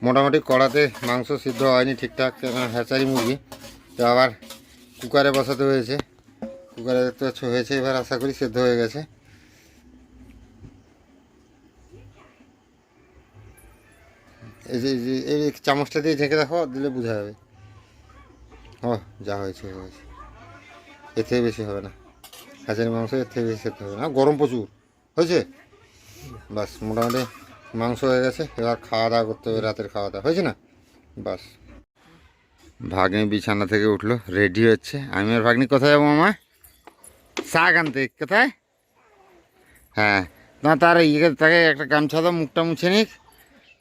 মোটামুটি কড়াতে মাংস সিদ্ধ হয়নি ঠিকঠাক, হ্যাচারি মুরগি তো আবার কুকারে বসাতে হয়েছে। কুকারে তো হয়েছে, এবার আশা করি সিদ্ধ হয়ে গেছে। এই যে এই চামচটা দিয়ে ঢেকে দেখো, দিলে বোঝা যাবে। ও যা হয়েছে হয়েছে, এর থেকে বেশি হবে না। হ্যাচারি মাংস এর থেকে বেশি সিদ্ধ হবে না, গরম প্রচুর হয়েছে। বাস মোটামুটি মাংস হয়ে গেছে, এবার খাওয়া দাওয়া করতে হবে, রাতের খাওয়া দাওয়া হয়েছে না। বাস ভাগ্নি বিছানা থেকে উঠলো, রেডি হচ্ছে। আমি আর ভাগ্নি কোথায় যাবো মামা? শাক আনতে। কোথায়? হ্যাঁ না, তার ইয়ে তাকে একটা গামছা দাও, মুখটা মুছে নিক,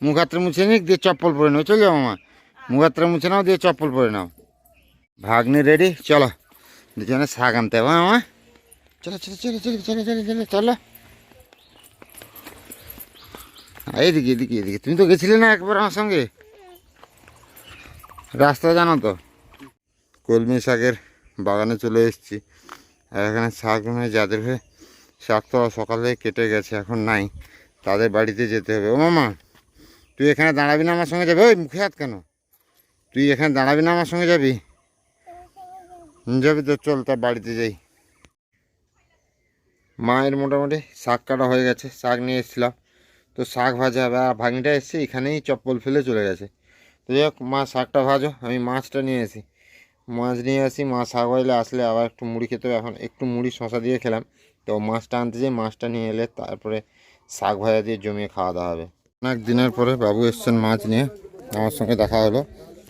মুখ হাতটা মুছে নিক, দিয়ে চপ্পল পরে নাও। চলে যাও মামা, মুখ হাতটা মুছে নাও, দিয়ে চপ্পল পরে নাও। ভাগ্নি রেডি, চলো দুজনে শাক আনতে হবে মামা। চলো চলো চলো চলো চলো চলো চলো চলো। এইদিকে এদিকে এদিকে, তুমি তো গেছিলে না একবার আমার সঙ্গে, রাস্তা জানো তো। কলমি শাকের বাগানে চলে এসেছি, আর এখানে শাক যাদের শাক তো সকালে কেটে গেছে, এখন নাই, তাদের বাড়িতে যেতে হবে। ও মামা, তুই এখানে দাঁড়াবি না আমার সঙ্গে যাবি? ওই মুখে হাত কেন? তুই এখানে দাঁড়াবি না আমার সঙ্গে যাবি? যাবি তো, চল তার বাড়িতে যাই। মায়ের মোটামুটি শাক কাটা হয়ে গেছে, শাক নিয়ে এসেছিলাম, তো শাক ভাজা হবে। আর ভাগনিটা এসছে এখানেই চপ্পল ফেলে চলে গেছে। তো যাই হোক, মা শাকটা ভাজো, আমি মাছটা নিয়ে আসি। মাছ নিয়ে আসি, মাছ শাক ভাজলে আসলে আবার একটু মুড়ি খেতে হবে। এখন একটু মুড়ি শশা দিয়ে খেলাম, তো মাছটা আনতে যাই, মাছটা নিয়ে এলে তারপরে শাক ভাজা দিয়ে জমিয়ে খাওয়া দাওয়া হবে। অনেক দিনের পরে বাবু এসছেন মাছ নিয়ে, আমার সঙ্গে দেখা হলো।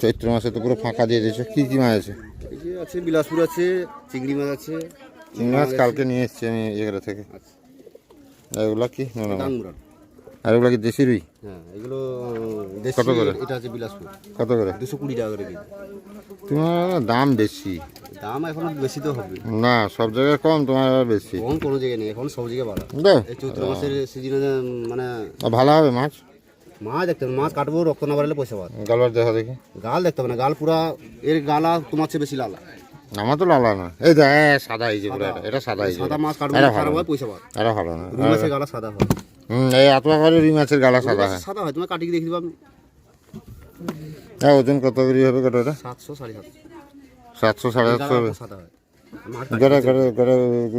চৈত্র মাসে তো পুরো ফাঁকা দিয়ে দিয়েছে। কী কী মাছ আছে? আছে বিলাসপুর আছে, চিংড়ি মাছ আছে। চিংড়ি মাছ কালকে নিয়ে এসছি আমি এগুলো থেকে। এগুলো কি টাংরা, আর এগুলো কি দেশি রুই? হ্যাঁ এগুলো দেশি। কত করে? এটা আছে বিলাসপুর, কত করে? 220 টাকা করে কেজি। তোমার দাম বেশি। দাম এখন বেশি তো হবে না, সব জায়গায় কম, তোমার আবার বেশি। এখন কোনো জায়গায় নেই, এখন সব জায়গায় বাড়া। এই চৈত্র মাসের সিজনে মানে ভালো হবে মাছ। মাছ দেখতে হবে, মাছ কাটবো, রক্ত না বাড়লে পয়সা পাওয়া। গালবার দেখা দেখি। গাল দেখতে হবে না, গাল পুরা এর গালা তোমার চেয়ে বেশি লালা। আমার তো লালা না, এই দেখ সাদা এই যে এটা সাদা এই যে। সাদা মাছ কাটবো, খারাপ হয়, পয়সা পাওয়া। এটা ভালো না, রুই মাছের গালা সাদা হয়। এই আতোয়া করে রুই মাছের গালা সাদা হয়। সাদা হয়, তোমার কাটিয়ে দেখে দিবা। ওজন কত করে হবে কতটা? 700 750। 700 750 হবে। সাদা হয় গড়ে গড়ে গড়ে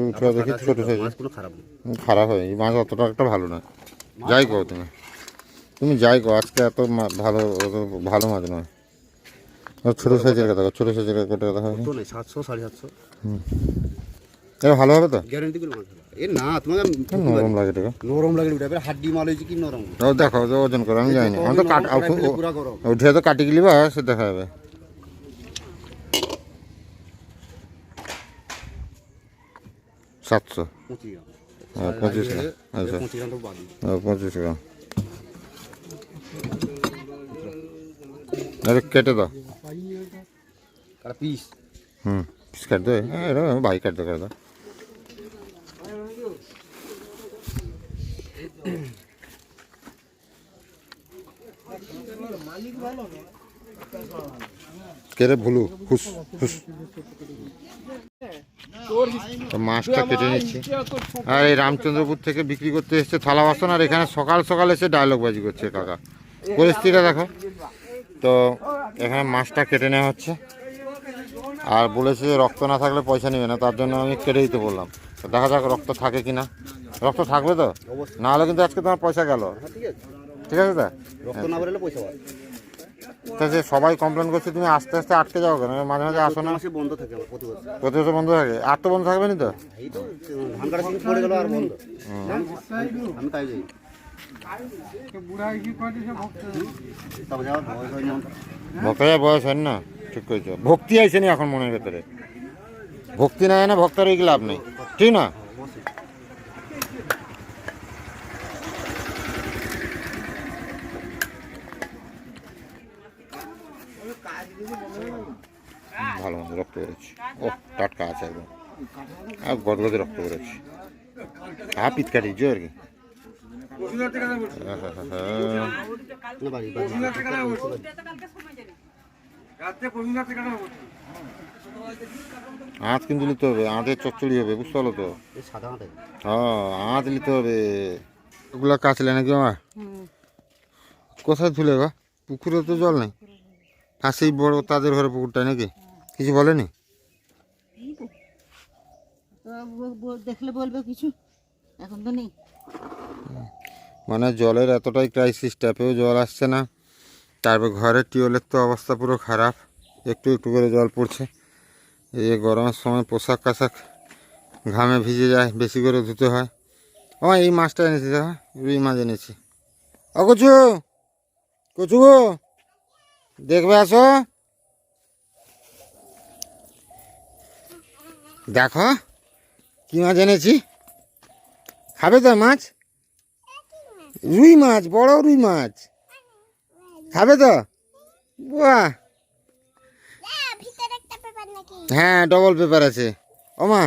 উঠে দেখি, ছোট সাইজ। মাছ কোনো খারাপ না। খারাপ হয় এই মাছ, অতটা একটা ভালো না। যাই কো তুমি, তুমি যাই কো, আজকে এত ভালো ভালো মাছ নয়। ছোটো সাইজের কথা, ছোটো সাইজের কথা কথা হয়। 700 750। এটা ভালো হবে তো? গ্যারান্টি করে মাছ এ না, তোমাকে নরম লাগে এটা, নরম লাগে। ওটা হাড্ডি মাল হয়েছে কি নরম। ও দেখো ওজন করো, আমি জানি না, আমি তো কাট পুরা গরম। উঠে তো কাটি গেলি বা সে দেখা যাবে। 700 25 গ্রাম। আচ্ছা 25 গ্রাম তো বাদ। 25 গ্রাম কেটে দাও। আর পিস পিস কাট দে, এটা ভাই কাট দে, করে দাও। কেরে ভুলু হুস হুস। মাছটা কেটে নিচ্ছি। আর এই রামচন্দ্রপুর থেকে বিক্রি করতে এসছে থালা বাসন, আর এখানে সকাল সকাল এসে ডায়লগ বাজি করছে কাকা। পরিস্থিতিটা দেখো তো। এখানে মাছটা কেটে নেওয়া হচ্ছে, আর বলেছে যে রক্ত না থাকলে পয়সা নেবে না, তার জন্য আমি কেটে দিতে বললাম। দেখা যাক রক্ত থাকে কিনা। রক্ত থাকবে তো, না হলে কিন্তু আজকে তোমার পয়সা গেল। ঠিক আছে দা, রক্ত না বেরোলে পয়সা পাওয়া। তা যে সবাই কমপ্লেন করছে, তুমি আস্তে আস্তে আটকে যাও কেন? মাঝে মাঝে আসো না। বন্ধ থাকে আমার প্রতি বছর। প্রতি বছর বন্ধ থাকে, আর তো বন্ধ থাকবে না তো। এই তো ধান কাটা সিজন পড়ে গেল আর বন্ধ। আমি তাই যাই। তবে যাওয়ার বয়স হয় না। ভক্তরা বয়স হয় না, ঠিক করেছ। ভক্তি আইসে নি এখন মনের ভেতরে, ভক্তি নাই না, ভক্তের এই লাভ নেই, ঠিক না? ভালো মতো রক্ত বেরোচ্ছে, ও টাটকা আছে একদম, আর গদগদে রক্ত বেরোচ্ছে। পিত কাটিয়েছো আর কি। আঁচ কিন্তু নিতে হবে, আঁচের চচ্চড়ি হবে, বুঝতে পারলো তো? হ্যাঁ আঁচ নিতে হবে। ওগুলো কাচলে নাকি আমার? কোথায় ধুলে গো? পুকুরে তো জল নেই। আর সেই বড় তাদের ঘরে পুকুরটা নাকি কিছু বলেনি? দেখলে বলবে কিছু, এখন তো নেই। মানে জলের এতটাই ক্রাইসিস, ট্যাপেও জল আসছে না, তারপর ঘরের টিউবওয়েলের তো অবস্থা পুরো খারাপ, একটু একটু করে জল পড়ছে। এই যে গরমের সময় পোশাক আশাক ঘামে ভিজে যায়, বেশি করে ধুতে হয়। ও এই মাছটা এনেছি, দেখো রুই মাছ এনেছি। ও কচু, কচু গো, দেখবে আসো, দেখো কি মাছ এনেছি। খাবে তো মাছ? রুই মাছ, বড় রুই মাছ। খাবে তো? বাহ, হ্যাঁ ডবল পেপার আছে। ও মা,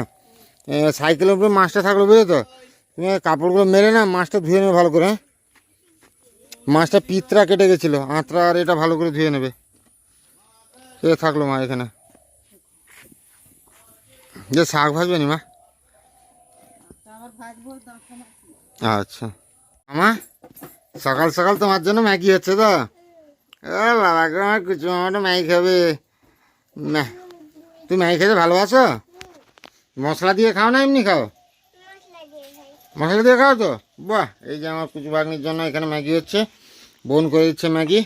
সাইকেলের উপরে মাছটা থাকলো বুঝলে তো, তুমি কাপড়গুলো মেরে না মাছটা ধুয়ে নেবে ভালো করে, হ্যাঁ? মাছটা পিতরা কেটে গেছিলো, আঁতরা আর এটা ভালো করে ধুয়ে নেবে। সে থাকলো মা এখানে। যে শাক ভাজবে নি মা? আবার ভাজবো, আচ্ছা আমা, সকাল সকাল তোমার জন্য ম্যাগি হচ্ছে তো? ও বাবা গো, আমার কুচু মামাটা ম্যাগি খাবে। না, তুমি ম্যাগি খেতে ভালোবাসো? মশলা দিয়ে খাও না এমনি খাও? মশলা দিয়ে খাও তো? বাহ, এই যে আমার কুচু ভাগ্নির জন্য এখানে ম্যাগি হচ্ছে, বোন করে দিচ্ছে ম্যাগি,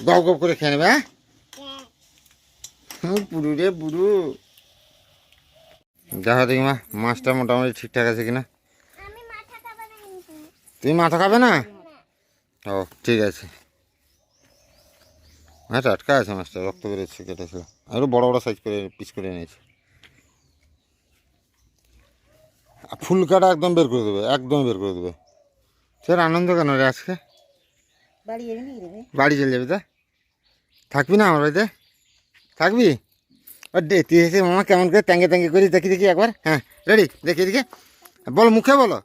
গপ গপ করে খেয়ে নেবে। হ্যাঁ পুরু রে পুরু। দেখো দেখি মা, মাছটা মোটামুটি ঠিকঠাক আছে কিনা। তুমি মাথা খাবে না? ও ঠিক আছে। হ্যাঁ টাটকা আছে মাছটা, রক্ত বেরোচ্ছে, কেটেছিল। আরও বড় বড় সাইজ করে পিস করে নিয়েছি। ফুলকাটা একদম বের করে দেবে, একদম বের করে দেবে। স্যার আনন্দ কেন রে আজকে? বাড়ি যাবি নাকি রে? বাড়ি চলে যাবি তা? থাকবি না আমার বাড়িতে? থাকবি? ও দে, তুই এসে মামা কেমন করে ট্যাঙ্গে ট্যাঙ্গে করি দেখি দেখি একবার। হ্যাঁ রেডি, দেখি দেখি, বলো মুখে বলো।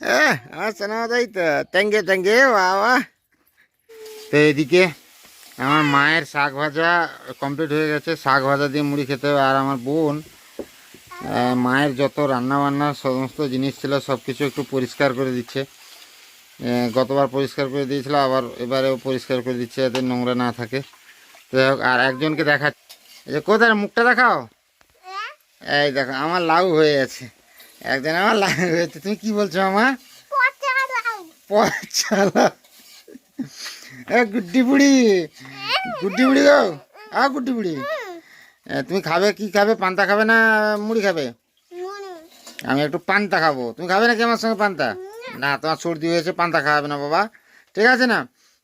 হ্যাঁ আমার শোনা তাই তো, ট্যাঙ্গে ট্যাঙ্গে বাবা। তো এদিকে আমার মায়ের শাক ভাজা কমপ্লিট হয়ে গেছে, শাক ভাজা দিয়ে মুড়ি খেতে হবে। আর আমার বোন মায়ের যত রান্না বান্নার সমস্ত জিনিস ছিল সব কিছু একটু পরিষ্কার করে দিচ্ছে। গতবার পরিষ্কার করে দিয়েছিল, আবার এবারেও পরিষ্কার করে দিচ্ছে যাতে নোংরা না থাকে। তো যাই হোক, আর একজনকে দেখাচ্ছে, এই যে কোথায় মুখটা দেখাও, এই দেখো আমার লাউ হয়ে গেছে, একজন আমার লাউ হয়েছে। তুমি কি বলছো আমার? পচা লাউ। গুড্ডি বুড়ি, গুড্ডি বুড়ি গো, গুড্ডি বুড়ি, তুমি খাবে কি খাবে, পান্তা খাবে না মুড়ি খাবে? আমি একটু পান্তা খাবো, তুমি খাবে নাকি আমার সঙ্গে পান্তা? না তোমার সর্দি হয়েছে, পান্তা খাওয়াবে না বাবা, ঠিক আছে না?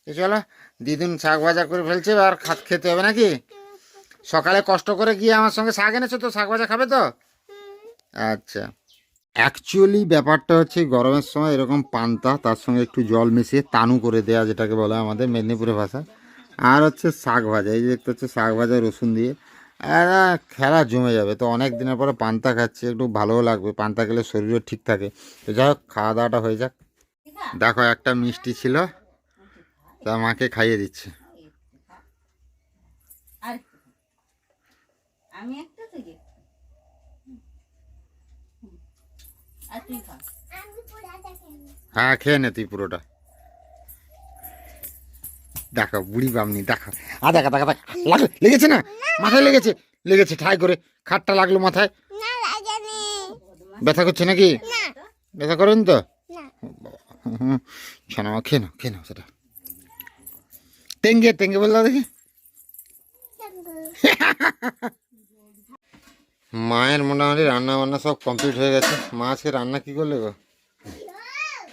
তো চলো, দিদুন শাক ভাজা করে ফেলছে, আর খেতে হবে নাকি? সকালে কষ্ট করে গিয়ে আমার সঙ্গে শাক এনেছো তো, শাক ভাজা খাবে তো? আচ্ছা, অ্যাকচুয়ালি ব্যাপারটা হচ্ছে গরমের সময় এরকম পান্তা, তার সঙ্গে একটু জল মিশিয়ে তানু করে দেয়া, যেটাকে বলে আমাদের মেদিনীপুরের ভাষা, আর হচ্ছে শাক ভাজা, এই যে দেখতে হচ্ছে শাক ভাজা রসুন দিয়ে, আর খেলা জমে যাবে। তো অনেক দিনের পরে পান্তা খাচ্ছি, একটু ভালোও লাগবে, পান্তা খেলে শরীরও ঠিক থাকে। তো যাই হোক, খাওয়া দাওয়াটা হয়ে যাক। দেখো একটা মিষ্টি ছিল, তা মাকে খাইয়ে দিচ্ছে। আর আমি একটা থেকে, আর তুই খা। হ্যাঁ খেয়ে নে তুই পুরোটা। দেখো বুড়ি বামনি, দেখো দেখা দেখা দেখা, লাগলো, লেগেছে না মাথায়, লেগেছে, লেগেছে ঠাই করে, খাটটা লাগলো মাথায়। ব্যথা করছে নাকি? ব্যথা করেন তো? ছানা খেয়ে নাও, খেয়ে নাও সেটা। টেঙ্গে টেঙ্গে বললো দেখি। মায়ের মোটামুটি রান্না বান্না সব কমপ্লিট হয়ে গেছে। মা আজকে রান্না কি করলে গো?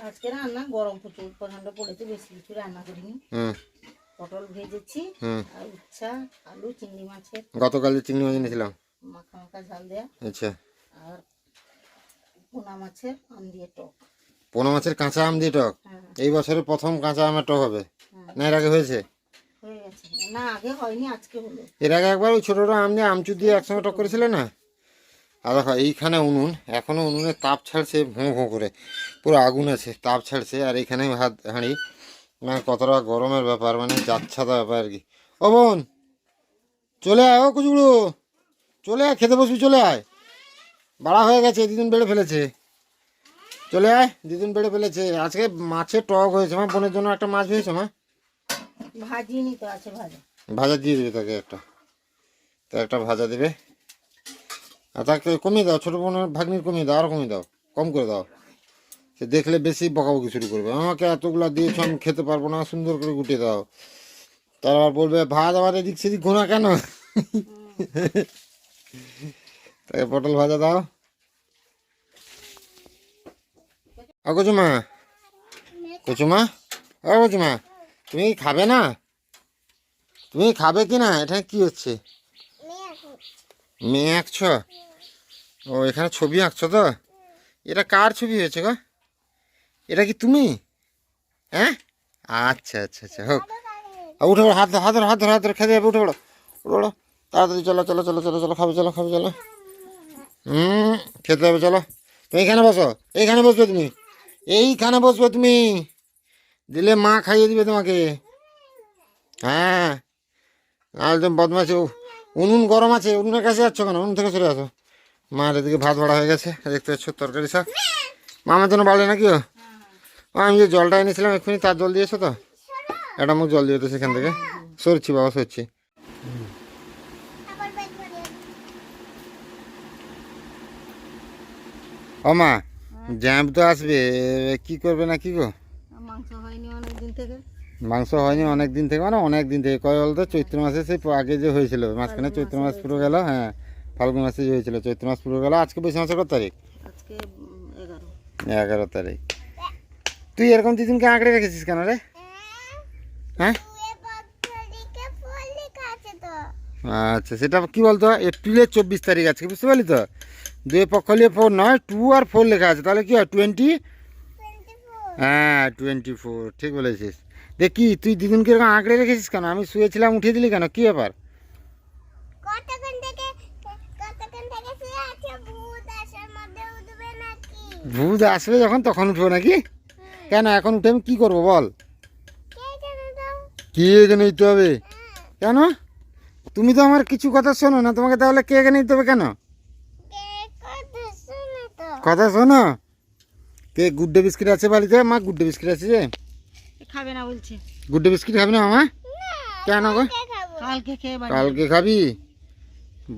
আজকে রান্না গরম প্রচুর প্রচন্ড পড়েছে, বেশি কিছু রান্না করিনি। হুম পটল ভেজেছি, হুম। আর উচ্ছা, আলু, চিংড়ি মাছের গতকাল যে চিংড়ি মাছ এনেছিলাম। মাখা মাখা ঝাল দেয়া, আচ্ছা, আর পোনা মাছের আম দিয়ে টক। পোনা মাছের কাঁচা আম দিয়ে টক? হ্যাঁ এই বছরের প্রথম কাঁচা আমের টক হবে? হ্যাঁ, না এর আগে হয়েছে? হয়ে গেছে। না আগে হয়নি, আজকে হলো। এর আগে একবার ওই ছোটো ছোটো আম দিয়ে আমচুর দিয়ে একসঙ্গে টক করেছিলে না? আর দেখো এইখানে উনুন, এখনও উনুনে তাপ ছাড়ছে ভোঁ ভোঁ করে, পুরো আগুন আছে, তাপ ছাড়ছে। আর এইখানে ভাত হাঁড়ি, মানে কতটা গরমের ব্যাপার, মানে যাচ্ছাদা ব্যাপার আর কি। ও বোন চলে আয়, ও কুচুগুড়ো চলে আয়, খেতে বসবি, চলে আয়, বাড়া হয়ে গেছে, দিদিন বেড়ে ফেলেছে, চ চলে আয়, দিদুন বেড়ে ফেলেছে। আজকে মাছের টক হয়েছে মা, বোনের জন্য একটা মাছ হয়েছে মা। ভাজিনি তো, আছে ভাজা। ভাজা দিয়ে দেবে তাকে একটা, তো একটা ভাজা দেবে। আর তাকে কমিয়ে দাও, ছোটো বোনের ভাগ্নির কমিয়ে দাও, আরও কমিয়ে দাও, কম করে দাও। সে দেখলে বেশি বকাবকি শুরু করবে, আমাকে এতগুলা দিয়েছো আমি খেতে পারবো না, সুন্দর করে গুটিয়ে দাও। তারপর বলবে ভাত আবার এদিক সেদিক ঘোরা কেন। তাকে পটল ভাজা দাও। কচুমা, কচুমা, ও কচুমা, তুমি কি খাবে না? তুমি খাবে কি না? এটা কি হচ্ছে? মেয়ে আঁকছ? ও এখানে ছবি আঁকছো তো? এটা কার ছবি হয়েছে গো? এটা কি তুমি? হ্যাঁ, আচ্ছা আচ্ছা আচ্ছা, হোক। উঠে পড়ো, হাত ধরো, হাত ধরো, হাত ধরো, হাত ধরো, খেতে যাবে, উঠে পড়ো, উঠে পড়ো তাড়াতাড়ি, চলো চলো চলো চলো চলো, খাবে, চলো খাবে, চলো। খেতে হবে, চলো। তুমি এইখানে বসো, এইখানে বসবে তুমি, এইখানে বসবে তুমি, দিলে মা খাইয়ে দিবে তোমাকে। হ্যাঁ, আর তুমি বদমাছি। উনুন গরম আছে, উনুনের কাছে যাচ্ছ কেন? উনুন থেকে সরে আসো। মার এদিকে ভাত বাড়া হয়ে গেছে, দেখতে পাচ্ছ, তরকারি শাক। মামার জন্য বাড়লে নাকি? ও আমি যে জলটা এনেছিলাম এক্ষুনি, তার জল দিয়েছো তো? একটা মুখ জল দিয়ে তো সেখান থেকে। সরছি বাবা, সরছি। ও মা, জ্যাম্প তো আসবে, কি করবে না কি গো? মাংস হয়নি অনেক দিন থেকে। মাংস হয়নি অনেক দিন থেকে, মানে অনেক দিন থেকে কয় বলতো, চৈত্র মাসে সেই আগে যে হয়েছিল, মাঝখানে চৈত্র মাস পুরো গেল। হ্যাঁ, ফাল্গুন মাসে যে হয়েছিল, চৈত্র মাস পুরো গেল। আজকে বৈশাখ মাসের কত তারিখ? আজকে 11। 11 তারিখ। তুই এরকম দিদিনকে আঁকড়ে রেখেছিস কেন রে? হ্যাঁ, আচ্ছা, সেটা কি বলতো, এপ্রিলের 24 তারিখ আজকে, বুঝতে পারলি তো? 2 পক্ষ নিয়ে 4 নয়, 2 আর 4 লেখা আছে, তাহলে কি হয় 20? হ্যাঁ 24, ঠিক বলেছিস। দেখি তুই দিদুনকে এরকম আঁকড়ে রেখেছিস কেন? আমি শুয়েছিলাম, উঠিয়ে দিলি কেন? কি ব্যাপার? ভূত আসবে যখন তখন উঠবো নাকি? কেন এখন উঠে আমি কি করবো বল? কেক নিতে হবে কেন? তুমি তো আমার কিছু কথা শোনো না, তোমাকে তাহলে কেক নিতে হবে কেন? কথা শোনো, কেক, গুড্ডে বিস্কিট আছে বাড়িতে মা, গুড্ডে বিস্কিট আছে যে। খাবে না বলছে। গুড্ডে বিস্কিট খাবি না মা? কেন গো? কালকে খেয়ে বাড়ি কালকে খাবি?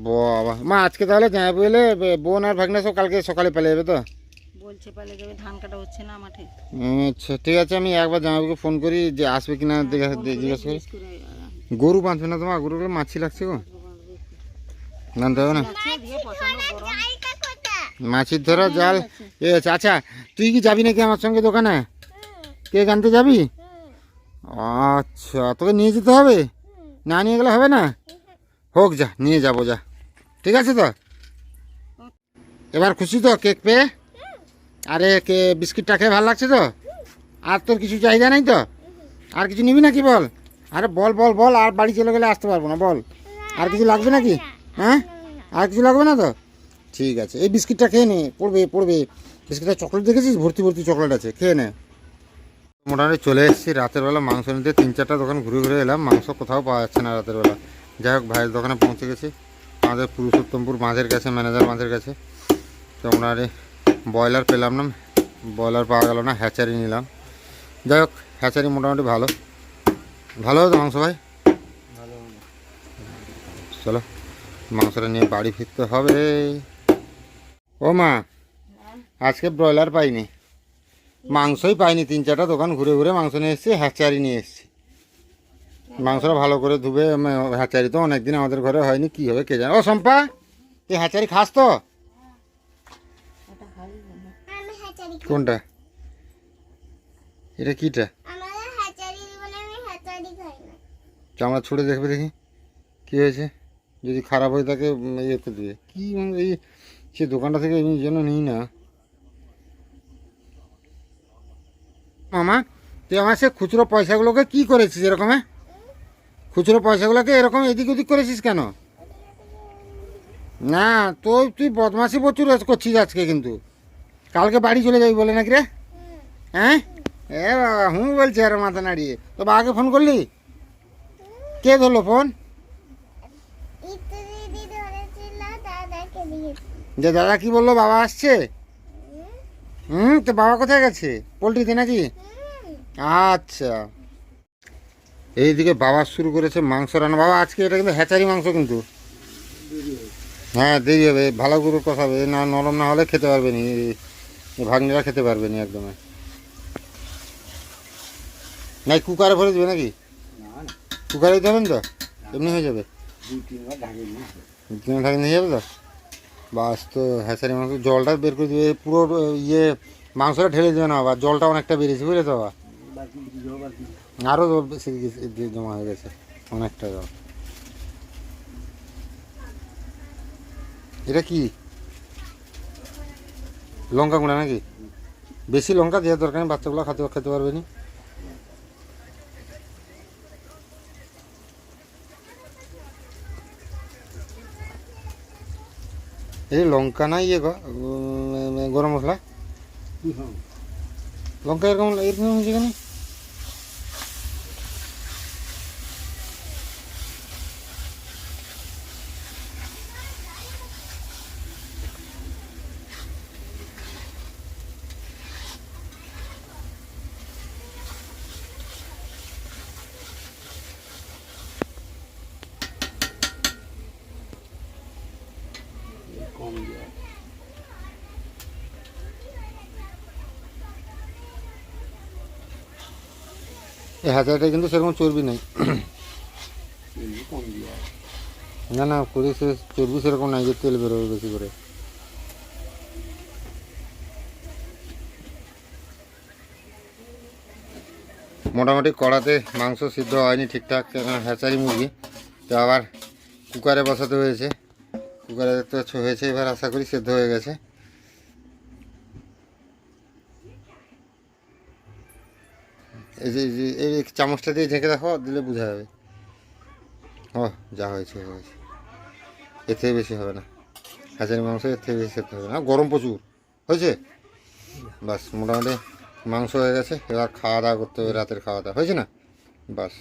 বাবা মা, আজকে তাহলে জামাই এলে বোন আর ভাগনা সব কালকে সকালে পেলে যাবে তো? বলছে পালে যাবে, ধান কাটা হচ্ছে না মাঠে। আচ্ছা ঠিক আছে, আমি একবার জামাইবাবুকে ফোন করি যে আসবে কিনা, জিজ্ঞাসা করি। করে গরু বাঁধবে না তোমার? গরুগুলো মাছি লাগছে গো, জানতে হবে না। দিয়ে পছন্দ গরম। মাছির ধরা জাল এ আছে। আচ্ছা তুই কি যাবি নাকি আমার সঙ্গে দোকানে? কেক আনতে যাবি? আচ্ছা, তোকে নিয়ে যেতে হবে? না নিয়ে গেলে হবে না? হোক, যা, নিয়ে যাবো, যা। ঠিক আছে তো? এবার খুশি তো কেক পেয়ে? আরে কে বিস্কিটটা খেয়ে ভালো লাগছে তো? আর তোর কিছু চাহিদা নাই তো? আর কিছু নিবি নাকি বল? আরে বল বল বল, আর বাড়ি চলে গেলে আসতে পারবো না, বল। আর কিছু লাগবে নাকি? হ্যাঁ, আর কিছু লাগবে না তো? ঠিক আছে, এই বিস্কিটটা খেয়ে নে, পড়বে পড়বে। বিস্কিটটা চকলেট দেখেছিস? ভর্তি ভর্তি চকলেট আছে, খেয়ে নে। মোটামুটি চলে এসেছি রাতের বেলা মাংস নিতে। 3-4টা দোকান ঘুরে ঘুরে এলাম, মাংস কোথাও পাওয়া যাচ্ছে না রাতের বেলা। যাই হোক, ভাইয়ের দোকানে পৌঁছে গেছি, আমাদের পুরুষোত্তমপুর মাঝের কাছে, ম্যানেজার মাঝের কাছে। তো মোটামুটি ব্রয়লার পেলাম না, ব্রয়লার পাওয়া গেল না, হ্যাচারি নিলাম। যাই হোক, হ্যাচারি মোটামুটি ভালো ভালো হতো মাংস ভাই। চলো মাংসটা নিয়ে বাড়ি ফিরতে হবে। ও মা, আজকে ব্রয়লার পাইনি, মাংসই পাইনি। 3-4টা দোকান ঘুরে ঘুরে মাংস নিয়ে এসেছি, হ্যাচারি নিয়ে এসেছি। মাংসটা ভালো করে ধুবে, হ্যাচারি তো অনেকদিন আমাদের ঘরে হয়নি, কি হবে কে জানে। ও শম্পা, তুই হ্যাচারি খাস তো? কোনটা? এটা কিটা? চামড়া ছুঁড়ে দেখবে দেখি কি হয়েছে, যদি খারাপ হয়ে থাকে ইয়েতে দিয়ে কি, মানে এই সে দোকানটা থেকে এই জন্য নিই না। মামা, তুই আমার সে খুচরো পয়সাগুলোকে কি করেছিস এরকম? খুচরো পয়সাগুলোকে এরকম এদিক ওদিক করেছিস কেন? না তুই বদমাশি প্রচুর করছিস আজকে, কিন্তু কালকে বাড়ি চলে যাবি বলে নাকি রে? হ্যাঁ, এ বাবা, হুঁ বলছে আর মাথা নাড়িয়ে। তো বাবাকে ফোন করলি? কে ধরলো ফোন? যে দাদা কি বললো, বাবা আসছে? তো বাবা কোথায় গেছে? পোলট্রিতে নাকি? আচ্ছা, এইদিকে বাবা শুরু করেছে মাংস রান্না। বাবা আজকে এটা কিন্তু হ্যাচারি মাংস কিন্তু। হ্যাঁ দেরি হবে, ভালো করে কষাবে, না নরম না হলে খেতে পারবে নি, ভাগ্নিরা খেতে পারবে নি একদমই। নাই কুকারে ভরে দেবে নাকি? কুকারে দিতে হবে না তো, এমনি হয়ে যাবে, 2-3 ঢাকি নিয়ে যাবে তো। বাস, তো হ্যাচারি মাংস জলটা বের করে দেবে পুরো, ইয়ে মাংসটা ঢেলে দেবে না, আবার জলটা অনেকটা বেরিয়েছে বুঝলে তো বাবা, আরও জল বেশি জমা হয়ে গেছে, অনেকটা জল। এটা কি লঙ্কা গুঁড়া নাকি? বেশি লঙ্কা দেওয়ার দরকার নেই, বাচ্চাগুলো খেতে পারবে না। এই লঙ্কা না ইয়ে গরম মশলা, লঙ্কা এরকম এরকম হয়েছে কেন? এই হাজারটা কিন্তু সেরকম চর্বি নেই, না না করে সে চর্বি সেরকম নাই যে তেল বেরোবে বেশি করে। মোটামুটি কড়াতে মাংস সিদ্ধ হয়নি ঠিকঠাক, হ্যাচারি মুরগি তো আবার কুকারে বসাতে হয়েছে। কুকারে তো হয়েছে, এবার আশা করি সেদ্ধ হয়ে গেছে। এই চামচটা দিয়ে ঝেঁকে দেখো, দিলে বোঝা যাবে। ও যা হয়েছে হয়েছে, এর থেকে বেশি হবে না, হাঁসের মাংস এর থেকে বেশি সেদ্ধ হবে না, গরম প্রচুর হয়েছে। বাস মোটামুটি মাংস হয়ে গেছে, এবার খাওয়া দাওয়া করতে হবে, রাতের খাওয়া দাওয়া হয়েছে না। বাস,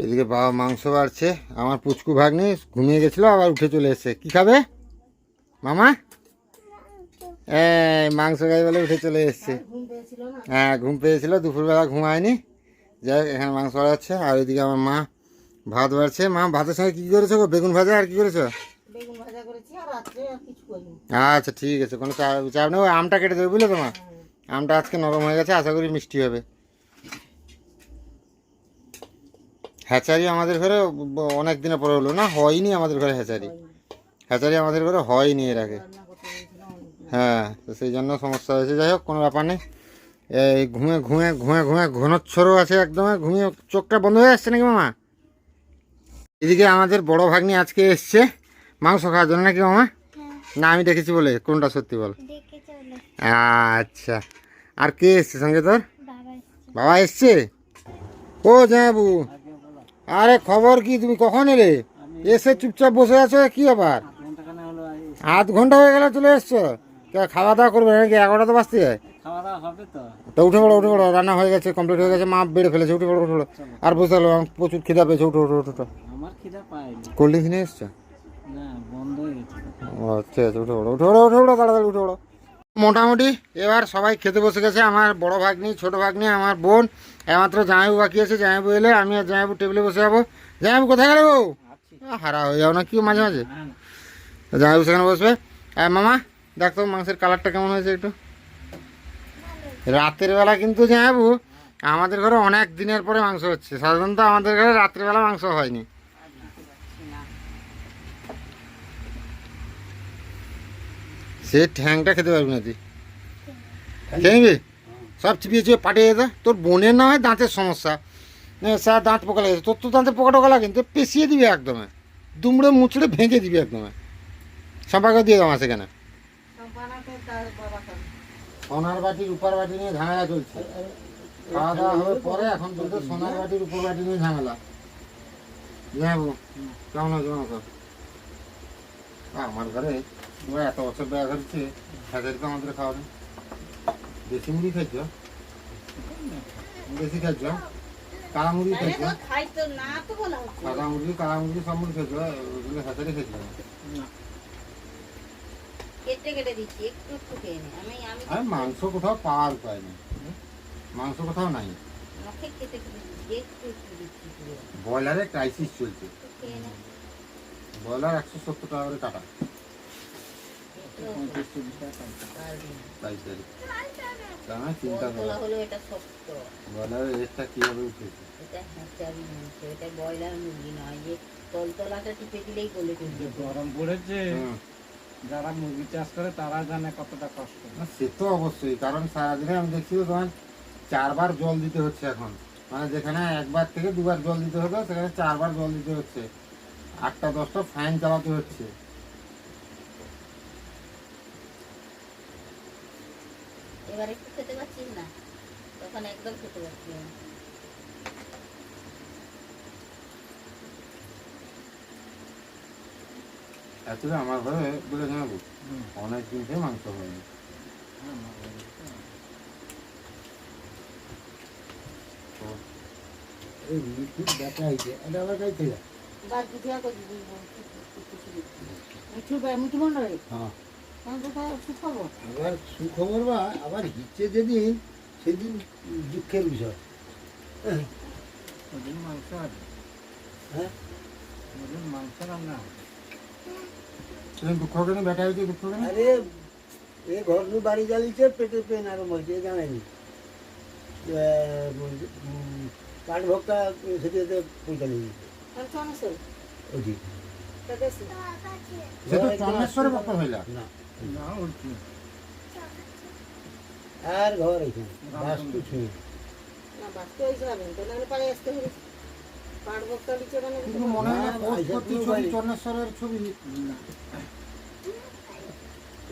এদিকে বাবা মাংস বাড়ছে, আমার পুচকু ভাগ্নি ঘুমিয়ে গেছিলো, আবার উঠে চলে এসছে। কি খাবে মামা? মাংস খাই বলে উঠে চলে এসছে। হ্যাঁ ঘুম পেয়েছিল, দুপুরবেলা ঘুমায়নি। যাই হোক, এখানে মাংস বাড়াচ্ছে, আর ওইদিকে আমার মা ভাত বাড়ছে। মা ভাতের সঙ্গে কী করেছো গো? বেগুন ভাজা আর কি করেছো? আচ্ছা ঠিক আছে, কোনো চাপ নেই। ওই আমটা কেটে দেবে বুঝলে তো মা, আমটা আজকে নরম হয়ে গেছে, আশা করি মিষ্টি হবে। হ্যাচারি আমাদের ঘরে অনেক দিনের পরে হলো না, হয়নি আমাদের ঘরে হ্যাচারি। হ্যাচারি আমাদের ঘরে হয়নি এর আগে। হ্যাঁ, তো সেই জন্য সমস্যা হয়েছে। যাই হোক, কোনো ব্যাপার নেই। এই ঘুমে ঘুমে ঘুমে ঘুমে ঘনচ্ছরও আছে একদম, ঘুমিয়ে চোখটা বন্ধ হয়ে আসছে নাকি মামা? এদিকে আমাদের বড় ভাগ্নি আজকে এসছে মাংস খাওয়ার জন্য নাকি মামা? না আমি দেখেছি বলে, কোনটা সত্যি বল? আচ্ছা, আর কে এসছে সঙ্গে তোর? বাবা এসছে। ও জামাইবাবু, আরে খবর কি, তুমি কখন এলে? এসে চুপচাপ বসে আছো, কি ব্যাপার? আধ ঘন্টা হয়ে গেল চলে এসছো। খাওয়া দাওয়া করবে নাকি? 11টা তো বাজতে যায়। তো উঠে পড়ো উঠে পড়ো, রান্না হয়ে গেছে, কমপ্লিট হয়ে গেছে, মা বেড়ে ফেলেছে। উঠে পড়ো উঠে পড়ো, আর বসে গেলো, প্রচুর খিদা পেয়েছে। উঠো উঠো উঠো। কোল্ড ড্রিঙ্কস নিয়ে এসছো? ও আচ্ছা আচ্ছা, উঠে পড়ো উঠে পড়ো উঠে পড়ো, তাড়াতাড়ি উঠে পড়ো। মোটামুটি এবার সবাই খেতে বসে গেছে। আমার বড় ভাগ্নি, ছোট ভাগ্নি, আমার বোন, একমাত্র জামাইবাবু বাকি আছে। জামাইবাবু এলে আমি আর জামাইবাবু টেবিলে বসে যাবো। জামাইবাবু কোথায় গেলে গো? হারা হয়ে যাও না কি মাঝে মাঝে? জামাইবাবু সেখানে বসবে। মামা দেখ তো মাংসের কালারটা কেমন হয়েছে একটু। রাতের বেলা কিন্তু জামাইবাবু আমাদের ঘরে অনেক দিনের পরে মাংস হচ্ছে, সাধারণত আমাদের ঘরে রাত্রেবেলা মাংস হয়নি। সে ঠ্যাংটা খেতে পারবি না তুই, খেয়ে নিবি? সব চিপিয়ে চিপিয়ে পাঠিয়ে যেত। তোর বোনের না হয় দাঁতের সমস্যা, স্যার দাঁত পোকা লেগেছে, তোর তো দাঁতে পোকা টোকা লাগে, কিন্তু পেঁচিয়ে দিবি একদমে, দুমড়ে মুচড়ে ভেঙে দিবি একদমে। সম্পাকে দিয়ে দাম আছে কেন? সোনার বাটির উপর বাটি নিয়ে ঝামেলা চলছে। খাওয়া দাওয়া হবে পরে, এখন চলছে সোনার বাটির উপর বাটি নিয়ে ঝামেলা। যাবো কেমন আছে মাংস? আমার ঘরে তোমরা এত বছর বেড়া ধরছে, হাজার তো আমাদের খাওয়া নেই। দেশি মুড়ি খাইছ? দেশি খাইছ? কালা মুড়ি খাইছ? সাদা মুরগি, কালা মুরগি সব মুড়ি খাইছ? ওগুলো হাজারে খাইছ? কেটে কেটে দিচ্ছি, একটু একটু খেয়ে নে। আর মাংস কোথাও পাওয়ার উপায় নেই, মাংস কোথাও নাই। নখে কেটে কেটে দিচ্ছি, একটু একটু দিচ্ছি পুরো। ব্রয়লারের ক্রাইসিস চলছে, একটু খেয়ে নে। ব্রয়লার 170 টাকা করে কাটা পারবি না। পাইকারি। তা আমি চিন্তা বল করো তোলা হলো এটা শক্ত, ব্রয়লারের রেটটা কীভাবে উঠেছে। এটা হ্যাচারি মাংস, এটা ব্রয়লার মুরগি নয় যে তলতলাটা টিপে দিলেই গলে চলে গরম পড়েছে, হুম। যারা মুরগি চাষ করে তারা জানে কতটা কষ্ট। না, সে তো অবশ্যই, কারণ সারাদিনে আমি দেখছি তো তোমার 4 বার জল দিতে হচ্ছে এখন, মানে যেখানে 1 বার থেকে 2 বার জল দিতে হবে সেখানে 4 বার জল দিতে হচ্ছে, 8টা 10টা ফ্যান চালাতে হচ্ছে। এবার একটু খেতে পাচ্ছিস না, তখন একদম খেতে পাচ্ছি না। অ্যাকচুয়ালি আমার ঘরে বলে জানাবো অনেক দিন থেকে মাংস হয়নি। তো এই মিঠুর ব্যাটা হয়েছে, এটা আমার কাছে ছিল। বাদ দিতে হবে মিঠু মন্ডলে হ্যাঁ, সুখবর। আবার সুখবর বা আবার হিচ্ছে যেদিন সেদিন দুঃখের বিষয়। ওদিন মাংস আছে, হ্যাঁ, ওদিন মাংস রান্না হবে। সেদিন দুঃখ কেন বেটা হয়েছে, দুঃখ কেন? আরে এ ঘর নু বাড়ি জ্বালিয়েছে, পেটে পেন আরো মরেছে, এ জানায়নি। কাঠ ভক্তা সেটাতে পয়সা নিয়ে দিচ্ছে ওই সে তো চন্দ্রেশ্বরে বক্ত হইলা। না, না উঠছি আর ঘর এখানে বাস্তু ছুঁয়ে না বাঁচতে হয়েছে যাবেন তো, নাহলে পাড়ে আসতে হবে। পাড় বক্তা দিচ্ছে মানে কিন্তু মনে হয় না পোস্ট করছি ছবি চন্দ্রেশ্বরের ছবি।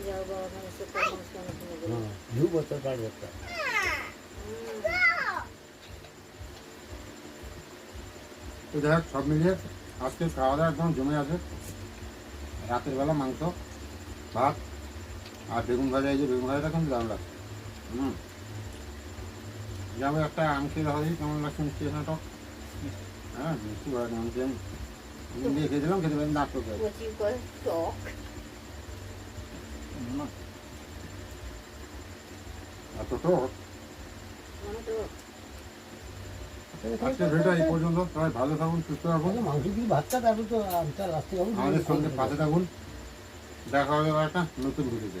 যাও বাবা মানুষের তো মানুষ কেন শুনে গেল। দু বছর কাঠ ভক্তা। তো যাই হোক, সব মিলিয়ে আজকে খাওয়া দাওয়া একদম জমে আছে। রাতের বেলা মাংস, ভাত আর বেগুন ভাজা, এই যে বেগুন ভাজাটা কিন্তু দাম লাগছে। যাবো একটা আম খেয়ে দেখা দিই কেমন লাগছে, মিষ্টি আছে না টক? হ্যাঁ মিষ্টি ভালো আম খেয়ে আমি দিয়ে খেয়েছিলাম, খেতে পারি দাঁত টক আছে। কচি করে টক না, এত টক। মানে তো আজকে ভিডিওটা এই পর্যন্ত, সবাই ভালো থাকুন, সুস্থ থাকুন, মাংস দিয়ে ভাতটা তারপর তো আমটা লাস্টে আমাদের সঙ্গে পাশে থাকুন। দেখা হবে আবার একটা নতুন ভিডিওতে।